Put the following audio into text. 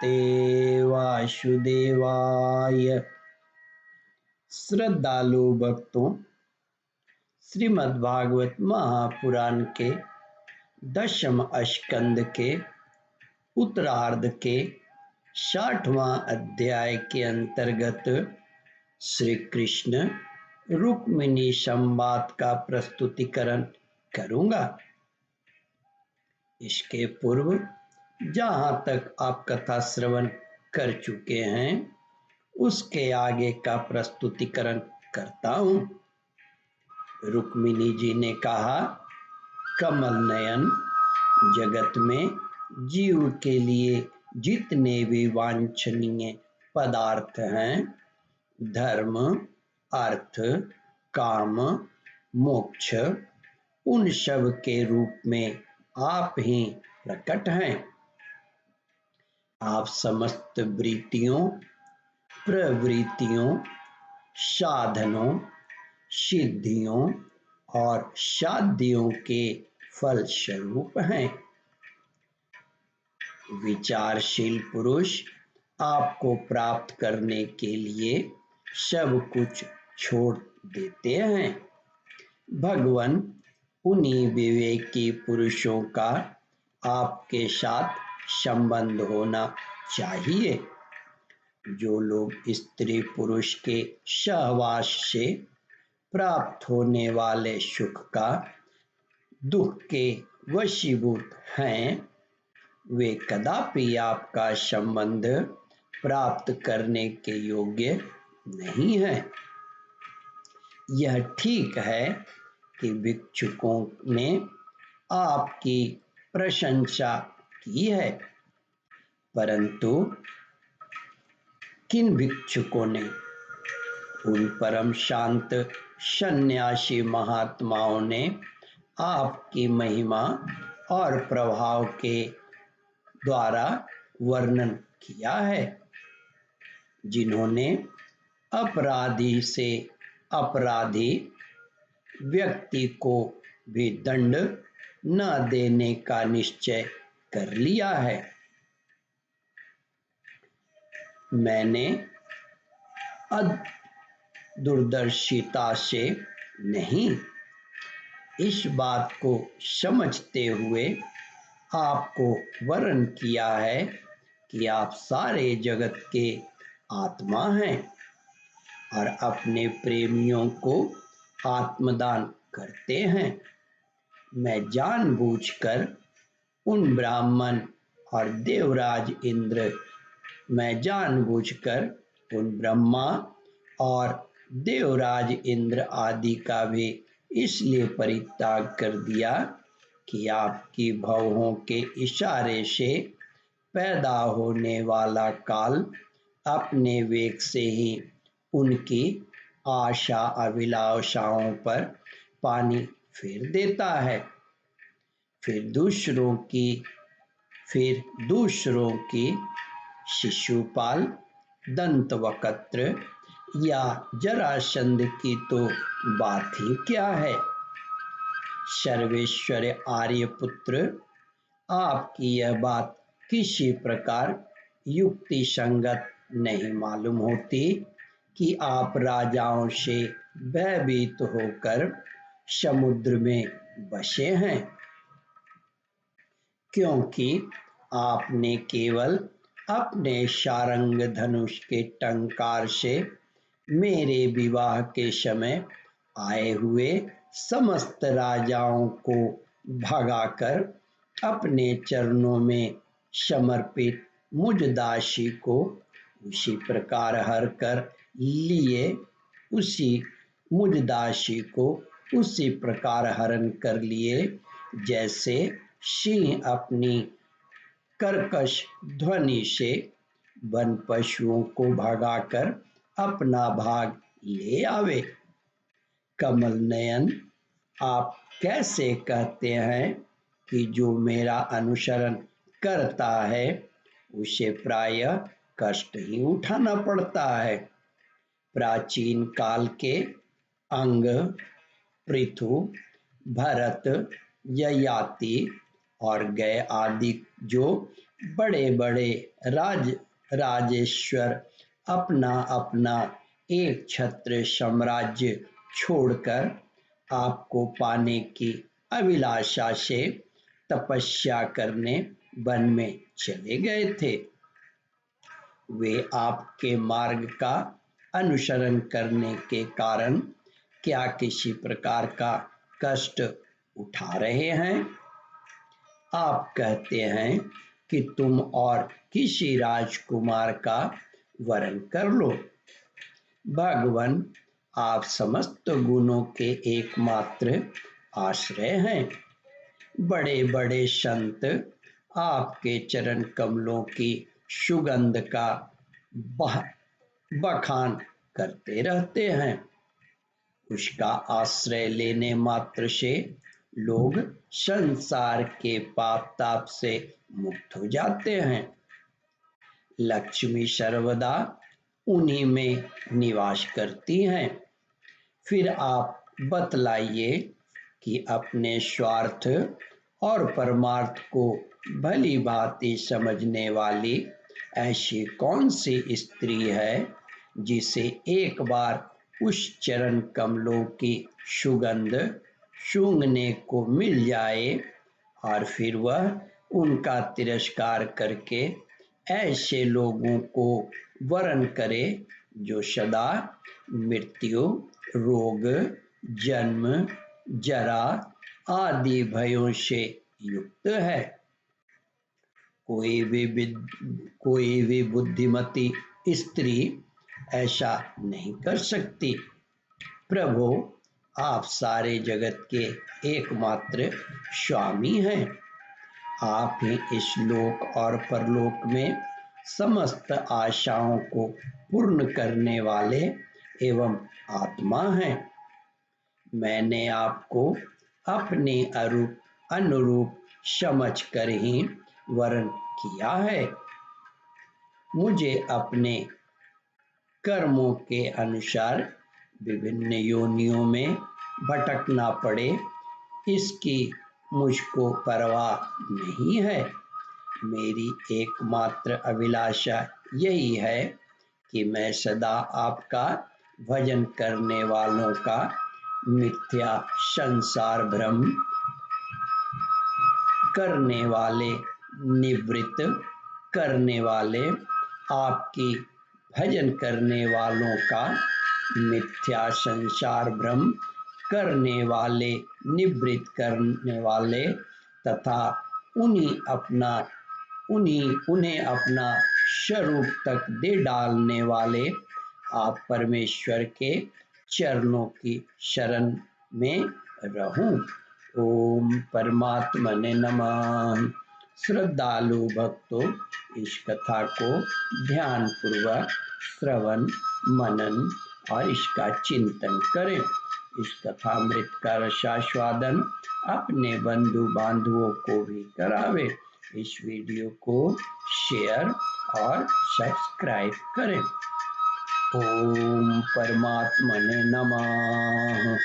नमस्ते वासुदेवाय। श्रद्धालु भक्तों, श्रीमद्भागवत महापुराण के 10वें स्कंद के उत्तरार्ध के 60वां अध्याय के अंतर्गत श्री कृष्ण रुक्मिणी संवाद का प्रस्तुतिकरण करूंगा। इसके पूर्व जहां तक आप कथा श्रवण कर चुके हैं उसके आगे का प्रस्तुतिकरण करता हूं। रुक्मिणी जी ने कहा, कमल नयन, जगत में जीव के लिए जितने भी वांछनीय पदार्थ हैं, धर्म, अर्थ, काम, मोक्ष, उन सब के रूप में आप ही प्रकट हैं। आप समस्त वृत्तियों, प्रवृत्तियों, साधनों, सिद्धियों और साध्यों के फल स्वरूप हैं। विचारशील पुरुष आपको प्राप्त करने के लिए सब कुछ छोड़ देते हैं। भगवान उन्हीं विवेकी पुरुषों का आपके साथ संबंध होना चाहिए। जो लोग स्त्री पुरुष के सहवास से प्राप्त होने वाले सुख का दुख के वशीभूत हैं, वे कदापि आपका संबंध प्राप्त करने के योग्य नहीं है। यह ठीक है कि भिक्षुकों ने आपकी प्रशंसा की है, परंतु किन भिक्षुकों ने? उन परम शांत सन्यासी महात्माओं ने आपकी महिमा और प्रभाव के द्वारा वर्णन किया है, जिन्होंने अपराधी से अपराधी व्यक्ति को भी दंड न देने का निश्चय कर लिया है। मैंने दूरदर्शिता से नहीं, इस बात को समझते हुए आपको वर्ण किया है कि आप सारे जगत के आत्मा हैं और अपने प्रेमियों को आत्मदान करते हैं। मैं जानबूझकर उन ब्राह्मण और देवराज इंद्र, मैं जानबूझकर उन ब्रह्मा और देवराज इंद्र आदि का भी इसलिए परित्याग कर दिया कि आपकी भवों के इशारे से पैदा होने वाला काल अपने वेग से ही उनकी आशा अभिलाषाओं पर पानी फेर देता है। फिर दूसरों की शिशुपाल, दंतवक्त्र या जरासंध की तो बात ही क्या है। सर्वेश्वर आर्यपुत्र, आपकी यह बात किसी प्रकार युक्ति संगत नहीं मालूम होती कि आप राजाओं से भयभीत होकर समुद्र में बसे हैं, क्योंकि आपने केवल अपने सारंग धनुष के टंकार से मेरे विवाह के समय आए हुए समस्त राजाओं को भगाकर अपने चरणों में समर्पित मुझ दासी को उसी प्रकार हर कर लिए, मुझ दासी को उसी प्रकार हरण कर लिए जैसे सिंह अपनी कर्कश ध्वनि से वन पशुओं को भगाकर अपना भाग ले आवे। कमल नयन, आप कैसे कहते हैं कि जो मेरा अनुसरण करता है उसे प्रायः कष्ट ही उठाना पड़ता है। प्राचीन काल के अंग, पृथु, भरत, ययाति और गय आदि जो बड़े बड़े राजेश्वर अपना अपना एक छत्र साम्राज्य छोड़कर आपको पाने की अभिलाषा से तपस्या करने वन में चले गए थे। वे आपके मार्ग का अनुसरण करने के कारण क्या किसी प्रकार का कष्ट उठा रहे हैं? आप कहते हैं कि तुम और किसी राजकुमार का वरण कर लो। भगवान, आप समस्त गुणों के एकमात्र आश्रय हैं। बड़े बड़े संत आपके चरण कमलों की सुगंध का बखान करते रहते हैं। उसका आश्रय लेने मात्र से लोग संसार के पाप ताप से मुक्त हो जाते हैं। लक्ष्मी सर्वदा उन्हीं में निवास करती हैं। फिर आप बतलाइए कि अपने स्वार्थ और परमार्थ को भली भांति समझने वाली ऐसी कौन सी स्त्री है जिसे एक बार उस चरण कमलों की सुगंध सूंघने को मिल जाए और फिर वह उनका तिरस्कार करके ऐसे लोगों को वरण करे जो सदा मृत्यु, रोग, जन्म, जरा आदि भयों से युक्त है। कोई भी बुद्धिमती स्त्री ऐसा नहीं कर सकती। प्रभु, आप सारे जगत के एकमात्र स्वामी हैं। आप ही इस लोक और परलोक में समस्त आशाओं को पूर्ण करने वाले एवं आत्मा हैं। मैंने आपको अपने अनुरूप समझ कर ही वरण किया है। मुझे अपने कर्मों के अनुसार विभिन्न योनियों में भटकना पड़े, इसकी मुझको परवाह नहीं है। मेरी एकमात्र अभिलाषा यही है कि मैं सदा आपका भजन करने वालों का मिथ्या संसार भ्रम करने वाले, निवृत्त करने वाले, आपकी भजन करने वालों का मिथ्या संसार भ्रम करने वाले, निवृत्त करने वाले तथा उन्हें अपना स्वरूप तक दे डालने वाले आप परमेश्वर के चरणों की शरण में रहूं। ओम परमात्मने नमः। श्रद्धालु भक्तों, इस कथा को ध्यान पूर्वक श्रवण, मनन और इसका चिंतन करें। इस कथामृत का रसास्वादन अपने बंधु बांधवों को भी करावे। इस वीडियो को शेयर और सब्सक्राइब करें। ओम परमात्मने नमः।